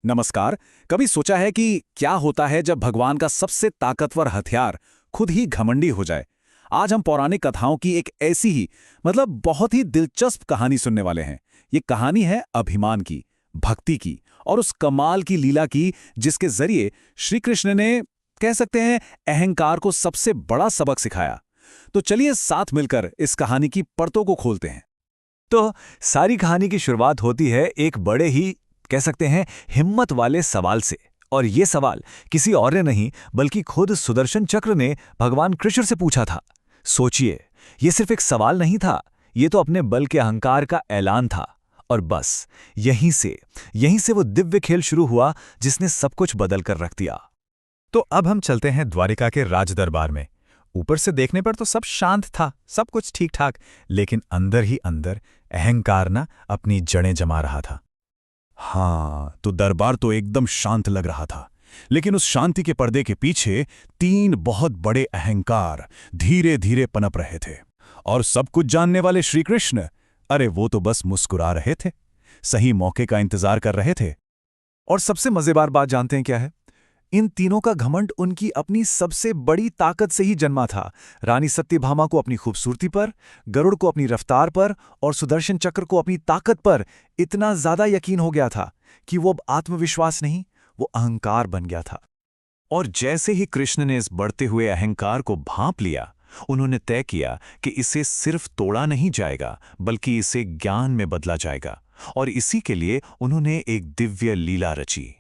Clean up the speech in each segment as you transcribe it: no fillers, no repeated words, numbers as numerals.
नमस्कार। कभी सोचा है कि क्या होता है जब भगवान का सबसे ताकतवर हथियार खुद ही घमंडी हो जाए? आज हम पौराणिक कथाओं की एक ऐसी ही बहुत ही दिलचस्प कहानी सुनने वाले हैं। ये कहानी है अभिमान की, भक्ति की और उस कमाल की लीला की जिसके जरिए श्री कृष्ण ने, कह सकते हैं, अहंकार को सबसे बड़ा सबक सिखाया। तो चलिए साथ मिलकर इस कहानी की परतों को खोलते हैं। तो सारी कहानी की शुरुआत होती है एक बड़े ही, कह सकते हैं, हिम्मत वाले सवाल से। और ये सवाल किसी और ने नहीं बल्कि खुद सुदर्शन चक्र ने भगवान कृष्ण से पूछा था। सोचिए, ये सिर्फ एक सवाल नहीं था, ये तो अपने बल के अहंकार का ऐलान था। और बस यहीं से वो दिव्य खेल शुरू हुआ जिसने सब कुछ बदल कर रख दिया। तो अब हम चलते हैं द्वारिका के राजदरबार में। ऊपर से देखने पर तो सब शांत था, सब कुछ ठीक ठाक, लेकिन अंदर ही अंदर अहंकार ना अपनी जड़ें जमा रहा था। हाँ, तो दरबार तो एकदम शांत लग रहा था, लेकिन उस शांति के पर्दे के पीछे तीन बहुत बड़े अहंकार धीरे धीरे पनप रहे थे। और सब कुछ जानने वाले श्री कृष्ण, अरे वो तो बस मुस्कुरा रहे थे, सही मौके का इंतजार कर रहे थे। और सबसे मजेदार बात जानते हैं क्या है? इन तीनों का घमंड उनकी अपनी सबसे बड़ी ताकत से ही जन्मा था। रानी सत्यभामा को अपनी खूबसूरती पर, गरुड़ को अपनी रफ्तार पर और सुदर्शन चक्र को अपनी ताकत पर इतना ज्यादा यकीन हो गया था कि वो अब आत्मविश्वास नहीं, वो अहंकार बन गया था। और जैसे ही कृष्ण ने इस बढ़ते हुए अहंकार को भांप लिया, उन्होंने तय किया कि इसे सिर्फ तोड़ा नहीं जाएगा बल्कि इसे ज्ञान में बदला जाएगा। और इसी के लिए उन्होंने एक दिव्य लीला रची।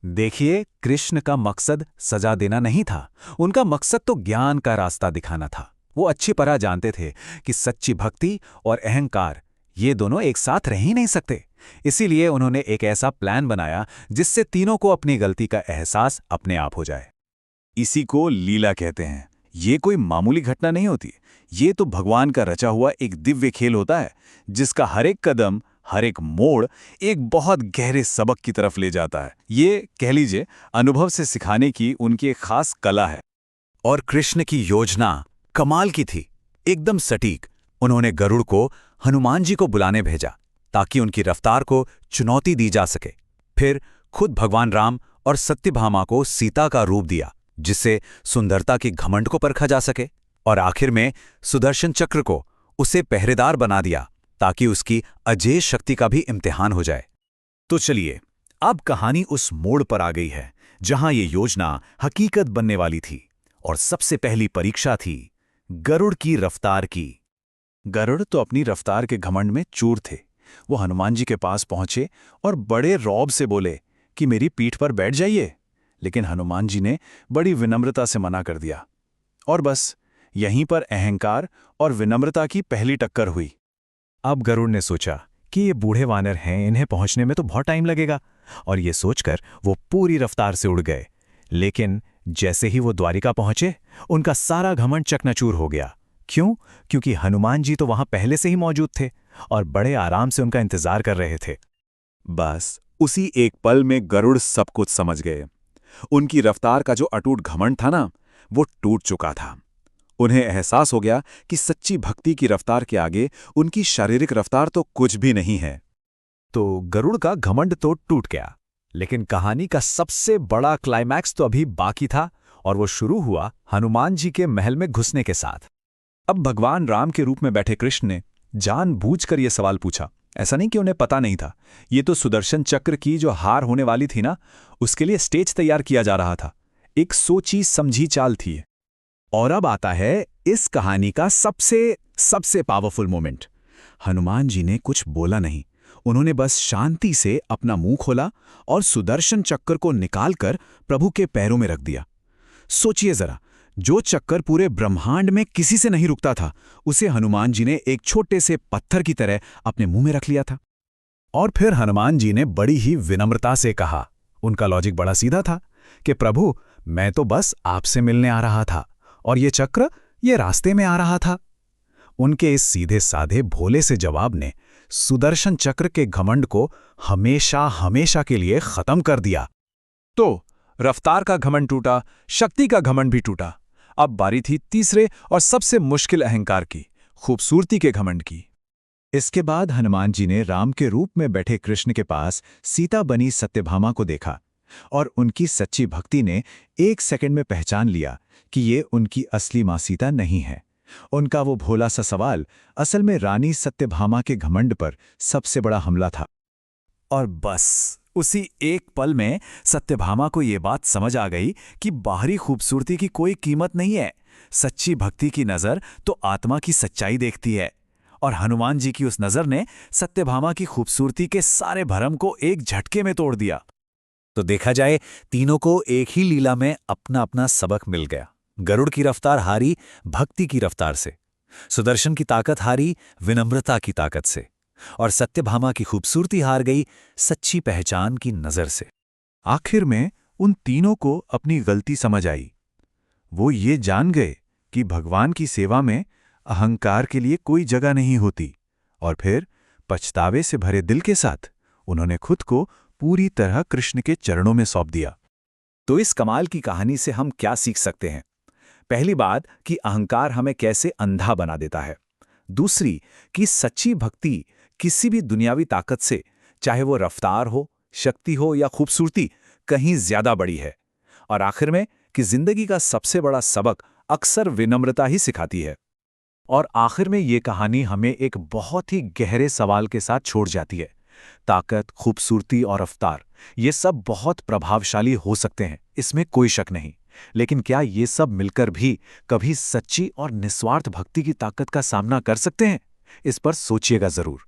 देखिए, कृष्ण का मकसद सजा देना नहीं था, उनका मकसद तो ज्ञान का रास्ता दिखाना था। वो अच्छी तरह जानते थे कि सच्ची भक्ति और अहंकार, ये दोनों एक साथ रह ही नहीं सकते। इसीलिए उन्होंने एक ऐसा प्लान बनाया जिससे तीनों को अपनी गलती का एहसास अपने आप हो जाए। इसी को लीला कहते हैं। ये कोई मामूली घटना नहीं होती, ये तो भगवान का रचा हुआ एक दिव्य खेल होता है जिसका हर एक कदम, हर एक मोड़ एक बहुत गहरे सबक की तरफ ले जाता है। ये कह लीजिए अनुभव से सिखाने की उनकी एक खास कला है। और कृष्ण की योजना कमाल की थी, एकदम सटीक। उन्होंने गरुड़ को हनुमान जी को बुलाने भेजा ताकि उनकी रफ्तार को चुनौती दी जा सके। फिर खुद भगवान राम और सत्यभामा को सीता का रूप दिया जिससे सुंदरता की घमंड को परखा जा सके। और आखिर में सुदर्शन चक्र को उसे पहरेदार बना दिया ताकि उसकी अजेय शक्ति का भी इम्तिहान हो जाए। तो चलिए, अब कहानी उस मोड़ पर आ गई है जहां ये योजना हकीकत बनने वाली थी। और सबसे पहली परीक्षा थी गरुड़ की रफ्तार की। गरुड़ तो अपनी रफ्तार के घमंड में चूर थे। वो हनुमान जी के पास पहुंचे और बड़े रौब से बोले कि मेरी पीठ पर बैठ जाइए। लेकिन हनुमान जी ने बड़ी विनम्रता से मना कर दिया। और बस यहीं पर अहंकार और विनम्रता की पहली टक्कर हुई। अब गरुड़ ने सोचा कि ये बूढ़े वानर हैं, इन्हें पहुंचने में तो बहुत टाइम लगेगा, और ये सोचकर वो पूरी रफ्तार से उड़ गए। लेकिन जैसे ही वो द्वारिका पहुंचे, उनका सारा घमंड चकनाचूर हो गया। क्यों? क्योंकि हनुमान जी तो वहां पहले से ही मौजूद थे और बड़े आराम से उनका इंतजार कर रहे थे। बस उसी एक पल में गरुड़ सब कुछ समझ गए। उनकी रफ्तार का जो अटूट घमंड था ना, वो टूट चुका था। उन्हें एहसास हो गया कि सच्ची भक्ति की रफ्तार के आगे उनकी शारीरिक रफ्तार तो कुछ भी नहीं है। तो गरुड़ का घमंड तो टूट गया, लेकिन कहानी का सबसे बड़ा क्लाइमैक्स तो अभी बाकी था। और वो शुरू हुआ हनुमान जी के महल में घुसने के साथ। अब भगवान राम के रूप में बैठे कृष्ण ने जानबूझकर यह सवाल पूछा। ऐसा नहीं कि उन्हें पता नहीं था, ये तो सुदर्शन चक्र की जो हार होने वाली थी ना, उसके लिए स्टेज तैयार किया जा रहा था। एक सोची समझी चाल थी। और अब आता है इस कहानी का सबसे पावरफुल मोमेंट। हनुमान जी ने कुछ बोला नहीं, उन्होंने बस शांति से अपना मुंह खोला और सुदर्शन चक्र को निकालकर प्रभु के पैरों में रख दिया। सोचिए जरा, जो चक्कर पूरे ब्रह्मांड में किसी से नहीं रुकता था, उसे हनुमान जी ने एक छोटे से पत्थर की तरह अपने मुंह में रख लिया था। और फिर हनुमान जी ने बड़ी ही विनम्रता से कहा, उनका लॉजिक बड़ा सीधा था कि प्रभु, मैं तो बस आपसे मिलने आ रहा था और ये चक्र ये रास्ते में आ रहा था। उनके इस सीधे साधे भोले से जवाब ने सुदर्शन चक्र के घमंड को हमेशा हमेशा के लिए खत्म कर दिया। तो रफ्तार का घमंड टूटा, शक्ति का घमंड भी टूटा। अब बारी थी तीसरे और सबसे मुश्किल अहंकार की, खूबसूरती के घमंड की। इसके बाद हनुमान जी ने राम के रूप में बैठे कृष्ण के पास सीता बनी सत्यभामा को देखा और उनकी सच्ची भक्ति ने 1 सेकंड में पहचान लिया कि ये उनकी असली मां सीता नहीं है। उनका वो भोला सा सवाल असल में रानी सत्यभामा के घमंड पर सबसे बड़ा हमला था। और बस उसी एक पल में सत्यभामा को ये बात समझ आ गई कि बाहरी खूबसूरती की कोई कीमत नहीं है। सच्ची भक्ति की नज़र तो आत्मा की सच्चाई देखती है। और हनुमान जी की उस नज़र ने सत्यभामा की खूबसूरती के सारे भरम को एक झटके में तोड़ दिया। तो देखा जाए, तीनों को एक ही लीला में अपना अपना सबक मिल गया। गरुड़ की रफ्तार हारी भक्ति की रफ्तार से, सुदर्शन की ताकत हारी विनम्रता की ताकत से, और सत्यभामा की खूबसूरती हार गई सच्ची पहचान की नज़र से। आखिर में उन तीनों को अपनी गलती समझ आई। वो ये जान गए कि भगवान की सेवा में अहंकार के लिए कोई जगह नहीं होती, और फिर पछतावे से भरे दिल के साथ उन्होंने खुद को पूरी तरह कृष्ण के चरणों में सौंप दिया। तो इस कमाल की कहानी से हम क्या सीख सकते हैं? पहली बात कि अहंकार हमें कैसे अंधा बना देता है। दूसरी कि सच्ची भक्ति किसी भी दुनियावी ताकत से, चाहे वो रफ्तार हो, शक्ति हो या खूबसूरती, कहीं ज्यादा बड़ी है। और आखिर में कि जिंदगी का सबसे बड़ा सबक अक्सर विनम्रता ही सिखाती है। और आखिर में ये कहानी हमें एक बहुत ही गहरे सवाल के साथ छोड़ जाती है। ताकत, खूबसूरती और रफ्तार, ये सब बहुत प्रभावशाली हो सकते हैं, इसमें कोई शक नहीं। लेकिन क्या ये सब मिलकर भी कभी सच्ची और निस्वार्थ भक्ति की ताकत का सामना कर सकते हैं? इस पर सोचिएगा जरूर।